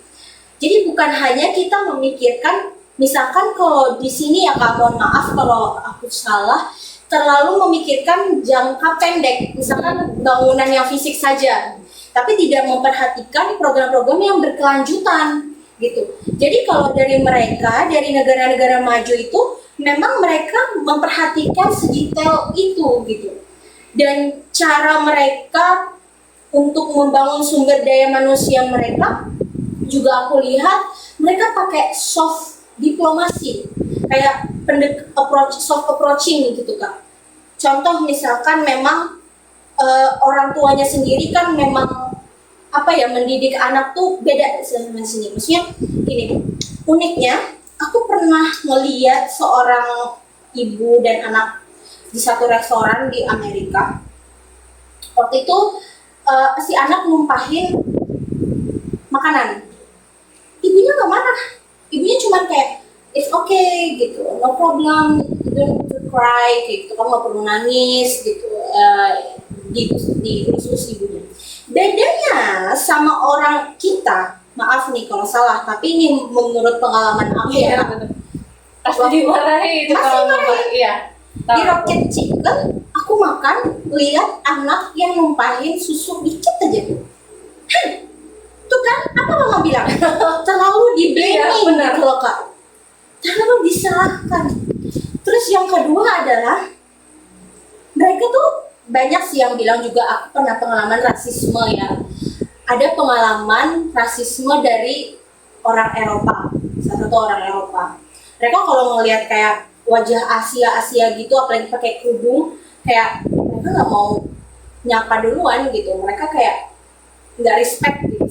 Jadi bukan hanya kita memikirkan, misalkan kalau di sini ya Kak, mohon maaf kalau aku salah, terlalu memikirkan jangka pendek, misalkan bangunan yang fisik saja, tapi tidak memperhatikan program-program yang berkelanjutan gitu. Jadi kalau dari mereka, dari negara-negara maju itu, memang mereka memperhatikan sedetail itu gitu. Dan cara mereka untuk membangun sumber daya manusia mereka juga aku lihat mereka pakai soft diplomasi, kayak soft approaching gitu Kak. Contoh misalkan memang orang tuanya sendiri kan memang mendidik anak tuh beda sama sini. Maksudnya gini, uniknya aku pernah melihat seorang ibu dan anak di satu restoran di Amerika. Waktu itu si anak numpahin makanan, ibunya nggak marah. Ibunya cuma kayak, it's okay gitu, no problem, you don't have to cry, kayak gitu, kamu gak perlu nangis gitu, di khusus ibunya. Bedanya sama orang kita, maaf nih kalau salah, tapi ini menurut pengalaman aku ya. Pasti dimarahi itu kalau numpah, iya. Di Rocket Chicken, aku makan, lihat anak yang numpahin susu dikit aja tuh. Tuh kan, apa mama bilang? Terlalu di-blaming gitu loh Kak. Terlalu disalahkan. Terus yang kedua adalah, mereka tuh banyak sih yang bilang juga, aku pernah pengalaman rasisme ya. Ada pengalaman rasisme dari orang Eropa, salah satu orang Eropa. mereka kalau ngelihat kayak wajah Asia gitu apalagi pakai kerudung, kayak mereka nggak mau nyapa duluan gitu, mereka kayak nggak respect gitu.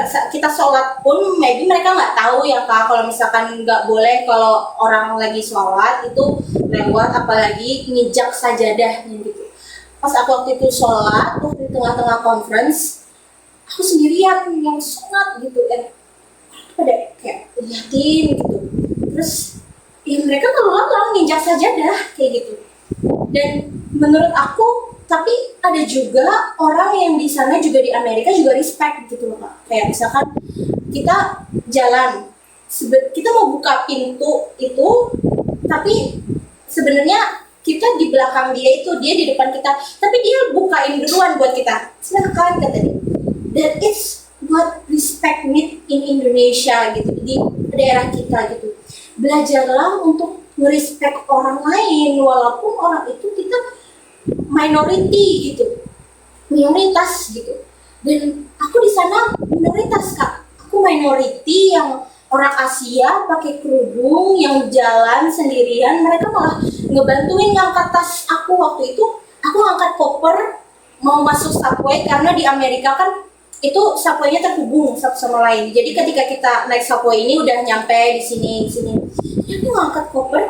Kita sholat pun maybe mereka nggak tahu ya Kak, kalau misalkan nggak boleh kalau orang lagi sholat itu lewat, apalagi nginjak sajadahnya gitu. Pas aku waktu itu sholat, tuh di tengah-tengah conference, aku sendirian yang sholat gitu, pada kayak liatin gitu, terus ya mereka kalau nginjak sajadah kayak gitu. Dan menurut aku, tapi ada juga orang yang di sana juga di Amerika juga respect gitu loh Kak. Kayak misalkan kita jalan, kita mau buka pintu itu, tapi sebenarnya kita di belakang dia itu, dia di depan kita, tapi dia bukain duluan buat kita. Silakan kata dia. That is what respect meet in Indonesia gitu, di daerah kita gitu. Belajarlah untuk merespect orang lain walaupun orang itu kita minority gitu, minoritas gitu. Dan aku di sana minoritas Kak, aku minority yang orang Asia pakai kerudung yang jalan sendirian, mereka malah ngebantuin ngangkat tas aku. Waktu itu aku ngangkat koper mau masuk subway, karena di Amerika kan itu subway-nya terhubung satu sama lain. Jadi ketika kita naik subway ini udah nyampe di sini. Jadi aku ngangkat koper,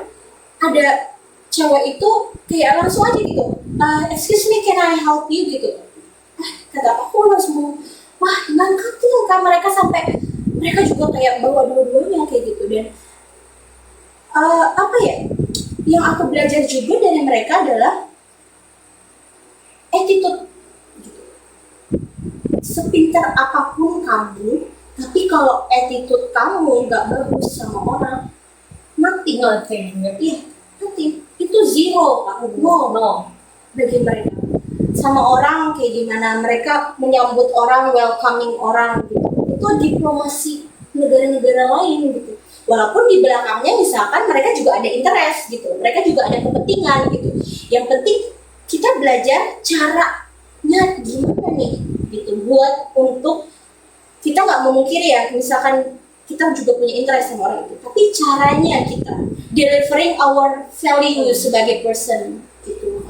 ada cewek itu kayak langsung aja gitu, excuse me, can I help you gitu. Kata aku langsung, wah ngangkatin Kak, mereka sampai mereka juga kayak bawa dua-duanya kayak gitu. Dan apa ya, yang aku belajar juga dari mereka adalah attitude gitu. Sepintar apapun kamu, tapi kalau attitude kamu nggak bagus sama orang, nothing. Iya, nothing. Itu zero, Pak. No. Bagi mereka. Sama orang kayak gimana, mereka menyambut orang, welcoming orang gitu. Itu diplomasi negara-negara lain gitu. Walaupun di belakangnya misalkan mereka juga ada interest gitu, mereka juga ada kepentingan gitu. Yang penting kita belajar caranya gimana nih gitu, buat untuk kita nggak memungkiri ya, misalkan kita juga punya interest sama orang itu, tapi caranya kita delivering our value sebagai person gitu.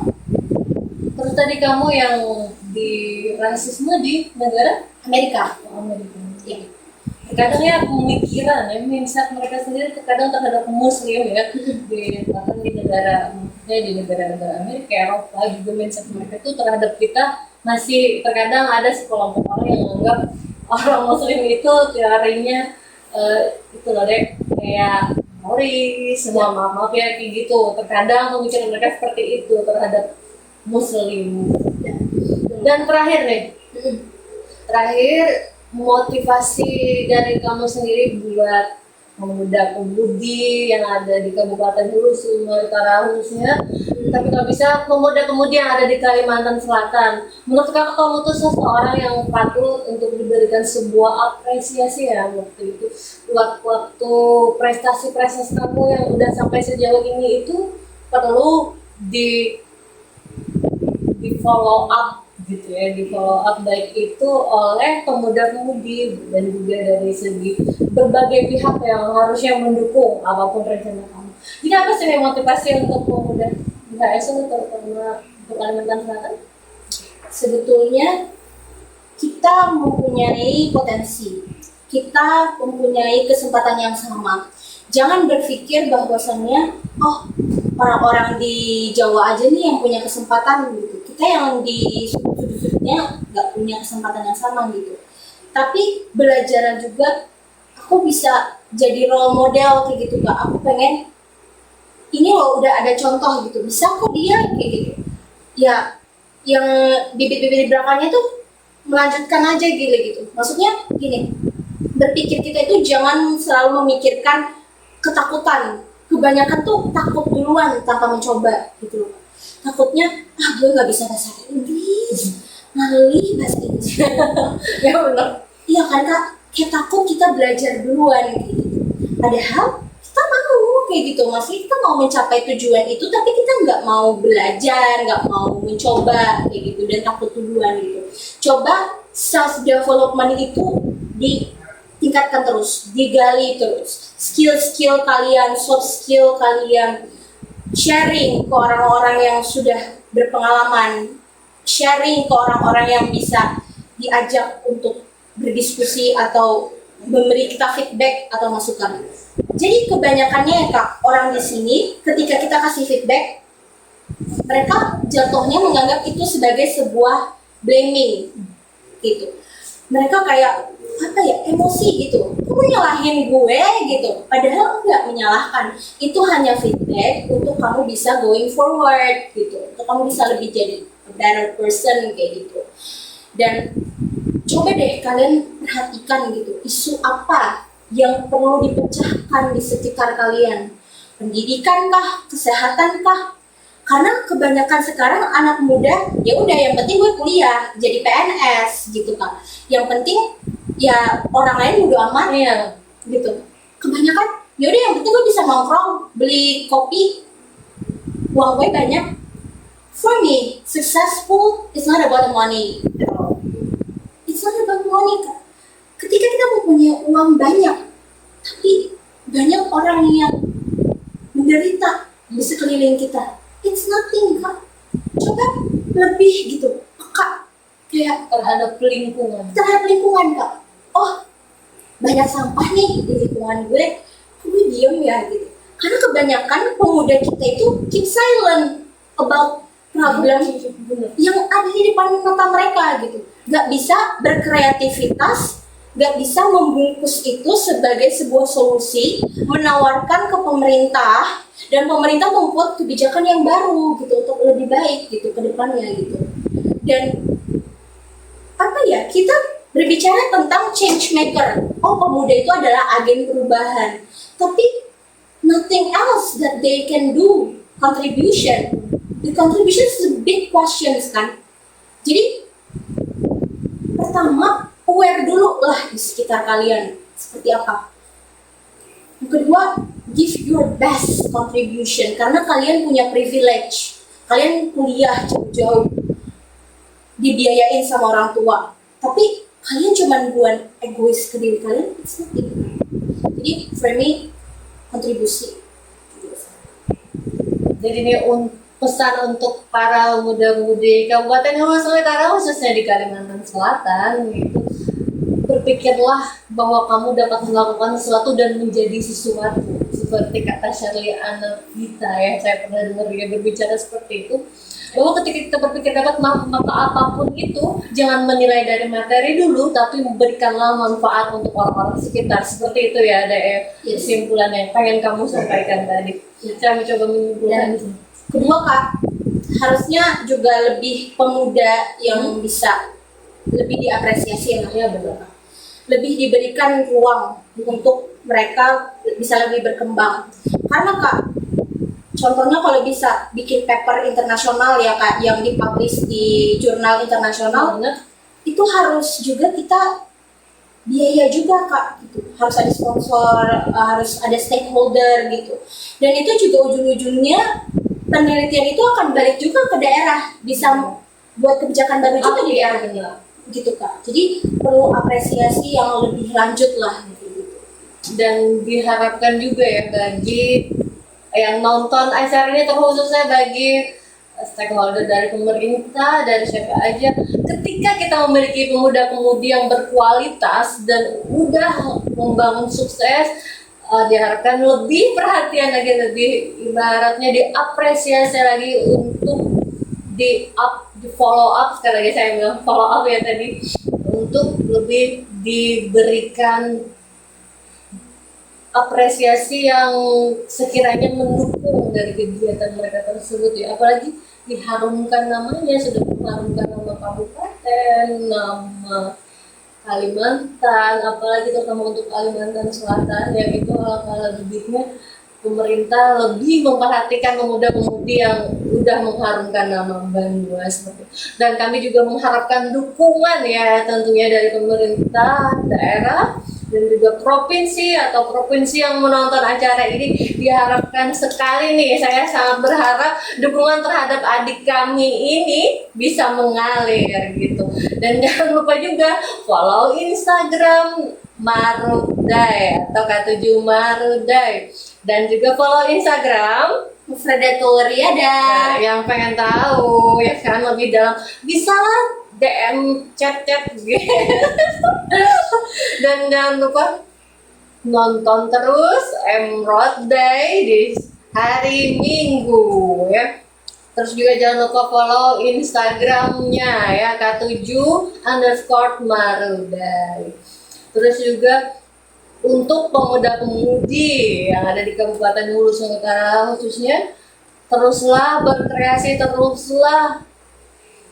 Terus tadi kamu yang di rasisme di negara Amerika. Ya. Terkadang ya pemikiran ya, mindset mereka sendiri terkadang terhadap muslim ya, bahkan di negara-negara Amerika, Eropa juga mindset mereka itu terhadap kita masih terkadang ada sekelompok orang yang menganggap orang muslim itu teorinya itu loh deh, kayak teroris, semua maaf ya kayak gitu. Terkadang pemikiran mereka seperti itu terhadap muslim. Dan terakhir motivasi dari kamu sendiri buat pemuda-pemudi yang ada di Kabupaten Hulu, Sumatera Utara khususnya, tapi kalau bisa pemuda-pemudi yang ada di Kalimantan Selatan, menurut kamu tuh seseorang yang patut untuk diberikan sebuah apresiasi ya waktu itu, waktu prestasi-prestasi kamu yang udah sampai sejauh ini itu perlu di follow up gitu ya, di follow up baik itu oleh pemuda-pemudi dan juga dari segi berbagai pihak yang harusnya mendukung apapun rencana kamu. Jadi apa sih motivasi untuk pemuda HSN terutama untuk Kalimantan Selatan? Sebetulnya kita mempunyai potensi, kita mempunyai kesempatan yang sama. Jangan berpikir bahwasannya orang-orang di Jawa aja nih yang punya kesempatan gitu. Kita yang di sudut-sudutnya nggak punya kesempatan yang sama gitu. Tapi belajar juga, aku bisa jadi role model kayak gitu Kak. Aku pengen ini loh udah ada contoh gitu, bisa kok dia kayak gitu. Ya, yang bibit-bibit di belakangnya tuh melanjutkan aja gitu. Maksudnya gini, berpikir kita itu jangan selalu memikirkan ketakutan. Kebanyakan tuh takut duluan tanpa mencoba gitu loh. Takutnya, gue nggak bisa bahasa Inggris, ngalih bahasa Inggris. Ya benar. Iya kan Kak, kayak takut kita belajar duluan gitu. Padahal kita mau kayak gitu, masih kita mau mencapai tujuan itu, tapi kita nggak mau belajar, nggak mau mencoba kayak gitu, dan takut duluan gitu. Coba self development itu tingkatkan terus, digali terus. Skill-skill kalian, soft skill kalian, sharing ke orang-orang yang sudah berpengalaman, sharing ke orang-orang yang bisa diajak untuk berdiskusi atau memberi kita feedback atau masukan. Jadi kebanyakannya ya Kak, orang di sini ketika kita kasih feedback, mereka jatuhnya menganggap itu sebagai sebuah blaming gitu. Mereka kayak apa ya, emosi gitu, kamu nyalahin gue gitu, padahal enggak menyalahkan, itu hanya feedback untuk kamu bisa going forward gitu, untuk kamu bisa lebih jadi a better person kayak gitu. Dan coba deh kalian perhatikan gitu, isu apa yang perlu dipecahkan di sekitar kalian, pendidikan kah, kesehatan kah? Karena kebanyakan sekarang anak muda ya udah yang penting gue kuliah jadi PNS gitu kan, yang penting ya orang lain bodo amat ya gitu. Kebanyakan ya udah yang penting gue bisa nongkrong beli kopi, uang gue banyak. For me, successful is not about the money. It's not about money. Ketika kita mempunyai uang banyak, tapi banyak orang yang menderita di sekeliling kita, it's nothing Kak. Coba lebih gitu, peka kayak terhadap lingkungan. Kak. Oh, banyak sampah nih di lingkungan gue, kok gue diem ya gitu. Karena kebanyakan pemuda kita itu keep silent about problem yang ada di depan mata mereka gitu. Gak bisa berkreativitas, gak bisa membungkus itu sebagai sebuah solusi, menawarkan ke pemerintah, dan pemerintah membuat kebijakan yang baru gitu untuk lebih baik gitu ke depannya gitu. Dan apa ya, kita berbicara tentang change maker. Oh, pemuda itu adalah agen perubahan, tapi nothing else that they can do contribution. The contribution is a big questions kan. Jadi pertama, aware dulu lah di sekitar kalian seperti apa. Yang kedua, give your best contribution karena kalian punya privilege. Kalian kuliah jauh-jauh, dibiayain sama orang tua, tapi kalian cuma buat egois ke diri kalian, it's nothing. Jadi for me, kontribusi. Jadi ini pesan untuk para muda-mudi Kabupaten Hulu Sungai Utara, khususnya di Kalimantan Selatan gitu. Berpikirlah bahwa kamu dapat melakukan sesuatu dan menjadi sesuatu. Seperti kata Shirley Anavita ya, saya pernah dengar dia berbicara seperti itu. Bahwa ketika kita berpikir dapat maka apapun itu, jangan menilai dari materi dulu, tapi memberikanlah manfaat untuk orang-orang sekitar. Seperti itu ya, ada kesimpulannya pengen kamu sampaikan tadi. Saya mencoba menyimpulkan. Kedua Kak, harusnya juga lebih pemuda yang bisa lebih diapresiasi ya benar. Lebih diberikan ruang untuk mereka bisa lebih berkembang. Karena Kak, contohnya kalau bisa bikin paper internasional ya Kak, yang dipublish di jurnal internasional, itu harus juga kita biaya juga Kak, gitu. Harus ada sponsor, harus ada stakeholder gitu. Dan itu juga ujung-ujungnya penelitian itu akan balik juga ke daerah, bisa buat kebijakan baru juga di daerah gitu Kak. Jadi perlu apresiasi yang lebih lanjut lah gitu. Dan diharapkan juga ya bagi yang nonton acara ini, terkhususnya bagi stakeholder dari pemerintah, dari siapa aja, ketika kita memiliki pemuda-pemudi yang berkualitas dan udah membangun sukses, diharapkan lebih perhatian lagi, lebih ibaratnya diapresiasi lagi untuk di follow up. Sekali lagi saya bilang follow up ya tadi, untuk lebih diberikan apresiasi yang sekiranya mendukung dari kegiatan mereka tersebut ya. Apalagi diharumkan namanya, sudah mengharumkan nama kabupaten, nama Kalimantan, apalagi terutama untuk Kalimantan Selatan, yang itu hal-hal lebihnya pemerintah lebih memperhatikan pemuda-pemudi yang udah mengharumkan nama Bandua seperti itu. Dan kami juga mengharapkan dukungan ya tentunya dari pemerintah daerah dan juga provinsi atau provinsi yang menonton acara ini. Diharapkan sekali nih, saya sangat berharap dukungan terhadap adik kami ini bisa mengalir gitu. Dan jangan lupa juga follow Instagram Marudai atau K7 Marudai. Dan juga follow Instagram. Predator ya Nah, yang pengen tahu ya kan lebih dalam, bisa lah DM chat gitu. Dan jangan lupa nonton terus Emerald Day di hari Minggu ya. Terus juga jangan lupa follow Instagramnya ya, K7_Marudai. Terus juga untuk pemuda-pemudi yang ada di Kabupaten Hulu Sungai Utara khususnya, teruslah berkreasi, teruslah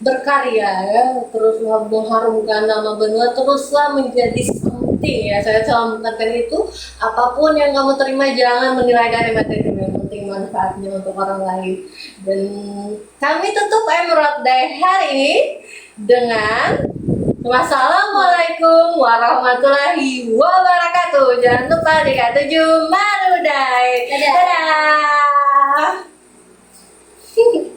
berkarya ya, teruslah mengharumkan nama benua, teruslah menjadi something ya. Saya selalu menekankan itu, apapun yang kamu terima jangan menilai dari materi, yang penting manfaatnya untuk orang lain. Dan kami tutup Emerald Day hari ini dengan wassalamualaikum warahmatullahi wabarakatuh. Jangan lupa di K7 Marudai. Dadah. Dadah.